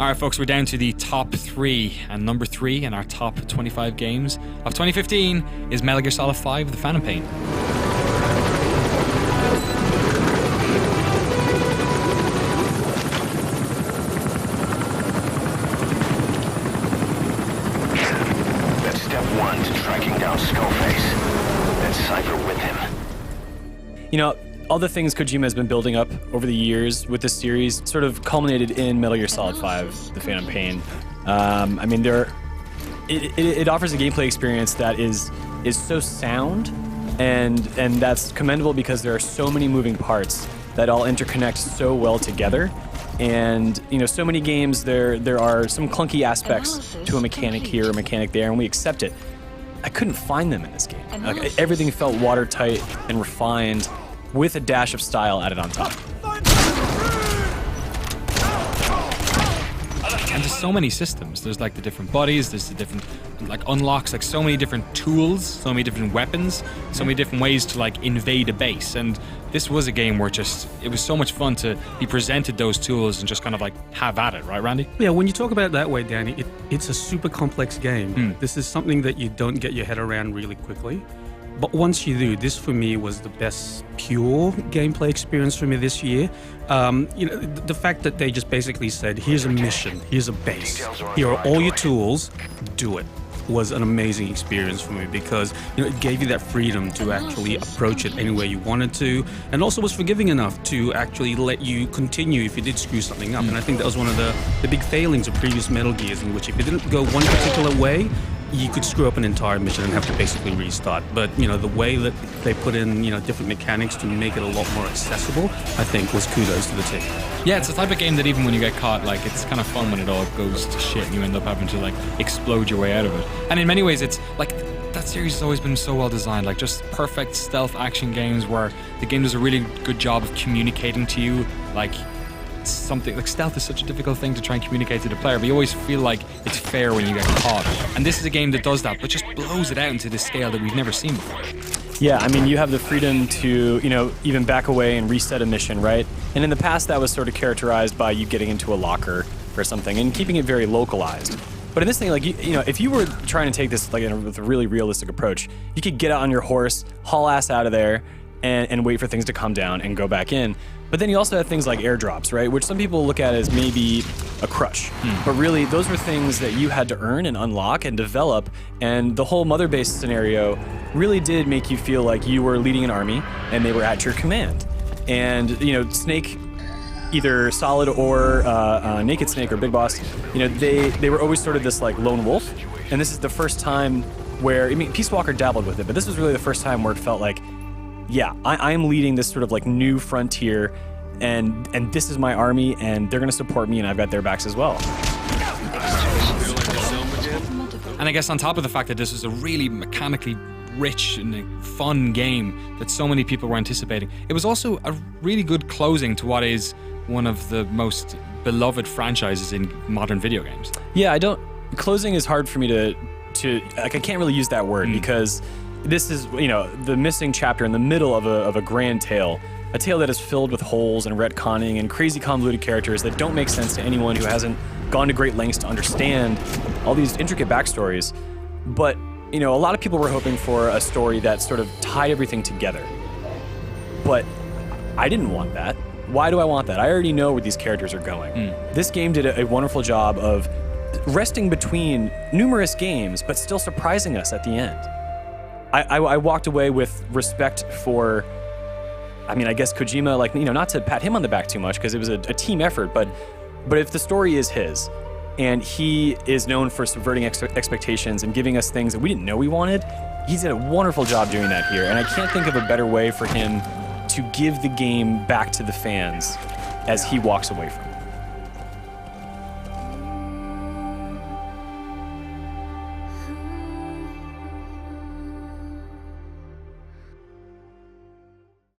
All right, folks, we're down to the top 3, and number 3 in our top 25 games of 2015 is Metal Gear Solid 5: The Phantom Pain. That's step 1 to tracking down Skullface. That's Cypher with him. You know, all the things Kojima has been building up over the years with this series sort of culminated in Metal Gear Solid 5: The Phantom Pain. I mean, it offers a gameplay experience that is so sound, and that's commendable because there are so many moving parts that all interconnect so well together. And you know, so many games there are some clunky aspects to a mechanic here, a mechanic there, and we accept it. I couldn't find them in this game. Like, everything felt watertight and refined, with a dash of style added on top. And there's so many systems. There's like the different bodies, there's the different like unlocks, like so many different tools, so many different weapons, so many different ways to like invade a base. And this was a game where it was so much fun to be presented those tools and just kind of like have at it, right, Randy? Yeah, when you talk about it that way, Danny, it's a super complex game. This is something that you don't get your head around really quickly. But once you do, this for me was the best pure gameplay experience for me this year. You know, the fact that they just basically said, here's a mission, here's a base, here are all your tools, do it, was an amazing experience for me because, you know, it gave you that freedom to actually approach it any way you wanted to, and also was forgiving enough to actually let you continue if you did screw something up. And I think that was one of the big failings of previous Metal Gears, in which if you didn't go one particular way, you could screw up an entire mission and have to basically restart. But, you know, the way that they put in, you know, different mechanics to make it a lot more accessible, I think was kudos to the team. Yeah, it's the type of game that even when you get caught, like, it's kind of fun when it all goes to shit and you end up having to, like, explode your way out of it. And in many ways, it's, like, that series has always been so well designed, like, just perfect stealth action games where the game does a really good job of communicating to you, like, something like stealth is such a difficult thing to try and communicate to the player, but you always feel like it's fair when you get caught. And this is a game that does that, but just blows it out into this scale that we've never seen before. Yeah, I mean, you have the freedom to, you know, even back away and reset a mission, right? And in the past, that was sort of characterized by you getting into a locker or something and keeping it very localized. But in this thing, like, you know, if you were trying to take this like with a really realistic approach, you could get out on your horse, haul ass out of there, and wait for things to calm down and go back in. But then you also have things like airdrops, right? Which some people look at as maybe a crutch. But really, those were things that you had to earn and unlock and develop. And the whole mother base scenario really did make you feel like you were leading an army and they were at your command. And, you know, Snake, either Solid or Naked Snake or Big Boss, you know, they were always sort of this like lone wolf. And this is the first time where, I mean, Peace Walker dabbled with it, but this was really the first time where it felt like, yeah, I'm leading this sort of like new frontier, and this is my army, and they're going to support me, and I've got their backs as well. And I guess on top of the fact that this was a really mechanically rich and fun game that so many people were anticipating, it was also a really good closing to what is one of the most beloved franchises in modern video games. Yeah, closing is hard for me to like, I can't really use that word because this is, you know, the missing chapter in the middle of a grand tale. A tale that is filled with holes and retconning and crazy convoluted characters that don't make sense to anyone who hasn't gone to great lengths to understand all these intricate backstories. But, you know, a lot of people were hoping for a story that sort of tied everything together. But I didn't want that. Why do I want that? I already know where these characters are going. This game did a wonderful job of resting between numerous games, but still surprising us at the end. I walked away with respect for, I mean, I guess Kojima, like, you know, not to pat him on the back too much because it was a team effort, but if the story is his and he is known for subverting expectations and giving us things that we didn't know we wanted, he's did a wonderful job doing that here. And I can't think of a better way for him to give the game back to the fans as he walks away from it.